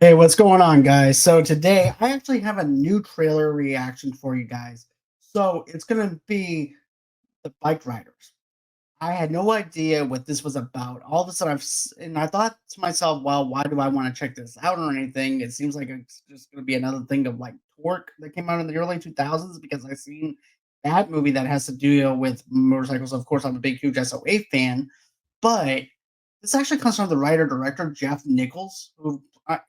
Hey, what's going on, guys? So today I actually have a new trailer reaction for you guys. So it's gonna be the bike riders. I had no idea what this was about. All of a sudden, and I thought to myself, "Well, why do I want to check this out or anything?" It seems like it's just gonna be another thing of like Torque that came out in the early 2000s because I've seen that movie that has to deal with motorcycles. Of course, I'm a big, huge SOA fan, but this actually comes from the writer director Jeff Nichols, who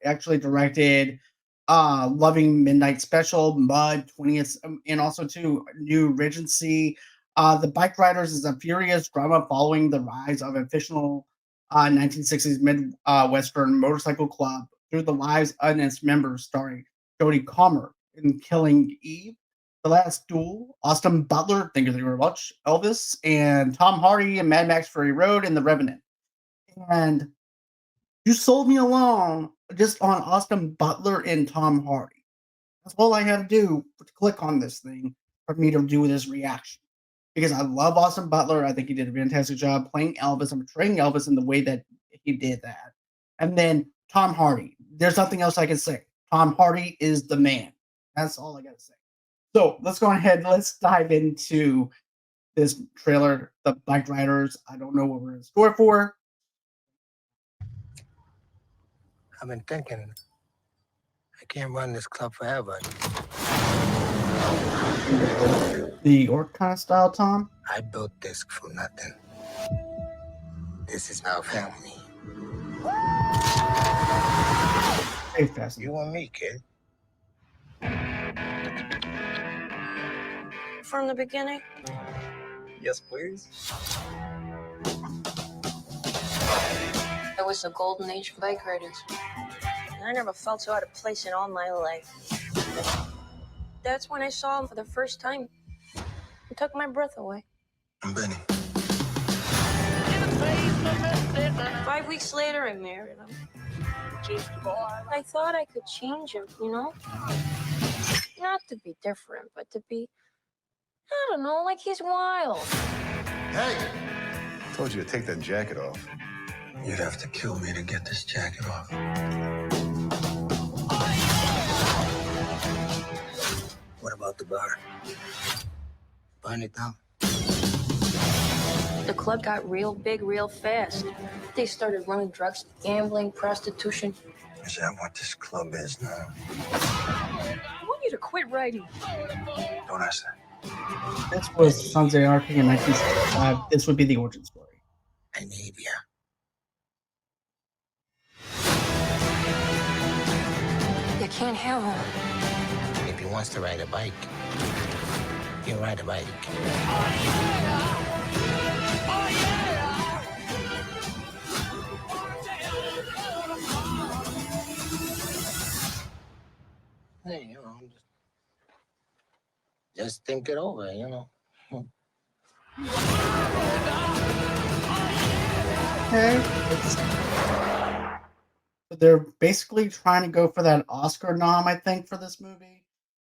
actually directed Loving Midnight Special, Mud, 20th, and also too New Regency. The Bike Riders is a furious drama following the rise of a fictional 1960s Midwestern motorcycle club through the lives of its members, starring Jodie Comer in Killing Eve, The Last Duel, Austin Butler, thank you very much, Elvis, and Tom Hardy in Mad Max Fury Road and The Revenant. And you sold me along just on Austin Butler and Tom Hardy. That's all I had to do to click on this thing for me to do this reaction. Because I love Austin Butler. I think he did a fantastic job playing Elvis and portraying Elvis in the way that he did that. And then Tom Hardy. There's nothing else I can say. Tom Hardy is the man. That's all I got to say. So let's go ahead. Let's dive into this trailer, The Bike Riders. I don't know what we're in store for. I've been thinking, I can't run this club forever. The orc kind of style, Tom. I built this for nothing. This is our family. Very fast. You and me, kid. From the beginning? Yes, please. It was the golden age of bike riders. And I never felt so out of place in all my life. That's when I saw him for the first time. It took my breath away. I'm Benny. 5 weeks later, I married him. I thought I could change him, you know? Not to be different, but to be, I don't know, like he's wild. Hey! Told you to take that jacket off. You'd have to kill me to get this jacket off. What about the bar? Burn it down. The club got real big real fast. They started running drugs, gambling, prostitution. Is that what this club is now? I want you to quit writing. Don't ask that. This was Sons of Anarchy in 1965. This would be the origin story. I need you. You can't have him. If he wants to ride a bike, he'll ride a bike. Hey, you know, just think it over, you know. Okay. They're basically trying to go for that Oscar nom, I think, for this movie.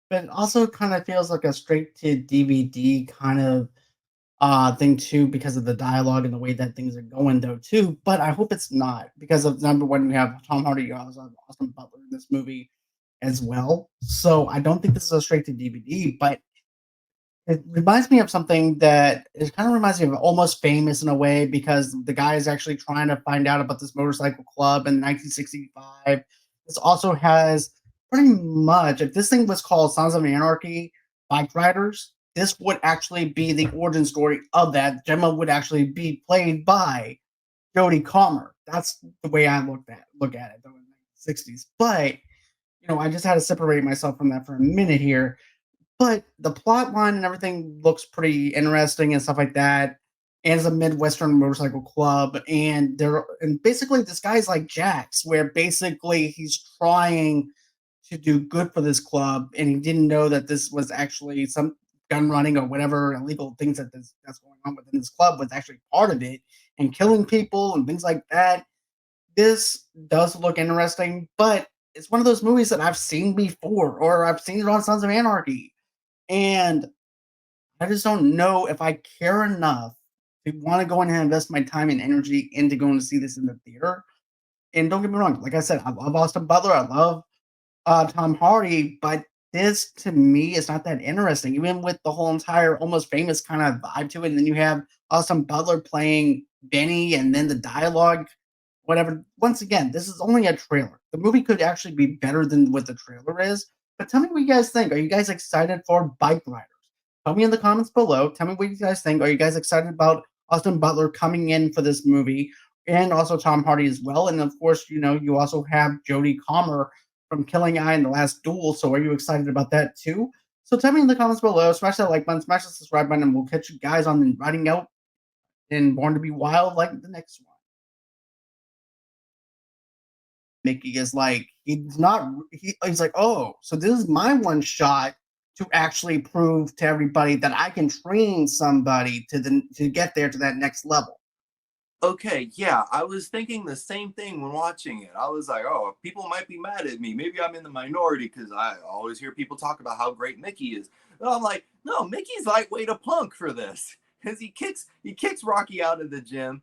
But it also kind of feels like a straight to DVD kind of thing too, because of the dialogue and the way that things are going though too. But I hope it's not, because of number one, we have Tom Hardy, you also have Austin Butler in this movie as well. So I don't think this is a straight to DVD, but it reminds me of something that it kind of reminds me of Almost Famous in a way, because the guy is actually trying to find out about this motorcycle club in 1965. This also has pretty much, if this thing was called Sons of Anarchy Bike Riders, this would actually be the origin story of that. Gemma would actually be played by Jodie Comer. That's the way I look at it though in the 60s. But I just had to separate myself from that for a minute here. But the plot line and everything looks pretty interesting and stuff like that. And it's a Midwestern motorcycle club, and basically this guy's like Jax, where basically he's trying to do good for this club, and he didn't know that this was actually some gun running or whatever illegal things that's going on within this club was actually part of it, and killing people and things like that. This does look interesting, but it's one of those movies that I've seen before, or I've seen it on Sons of Anarchy. And I just don't know if I care enough to want to go in and invest my time and energy into going to see this in the theater. And don't get me wrong, like I said, I love Austin Butler. I love Tom Hardy, but this to me is not that interesting, even with the whole entire almost famous kind of vibe to it. And then you have Austin Butler playing Benny, and then the dialogue, whatever. Once again, this is only a trailer. The movie could actually be better than what the trailer is. But tell me what you guys think. Are you guys excited for Bike Riders? Tell me in the comments below. Tell me what you guys think. Are you guys excited about Austin Butler coming in for this movie? And also Tom Hardy as well. And of course, you also have Jodie Comer from Killing Eye in The Last Duel. So are you excited about that too? So tell me in the comments below. Smash that like button, smash the subscribe button, and we'll catch you guys on Riding Out in Born to Be Wild, like the next one. Mickey is like, he's like, oh, so this is my one shot to actually prove to everybody that I can train somebody to get there to that next level. Okay, yeah, I was thinking the same thing when watching it. I was like, oh, people might be mad at me. Maybe I'm in the minority because I always hear people talk about how great Mickey is. And I'm like, no, Mickey's lightweight a punk for this. Because he kicks Rocky out of the gym,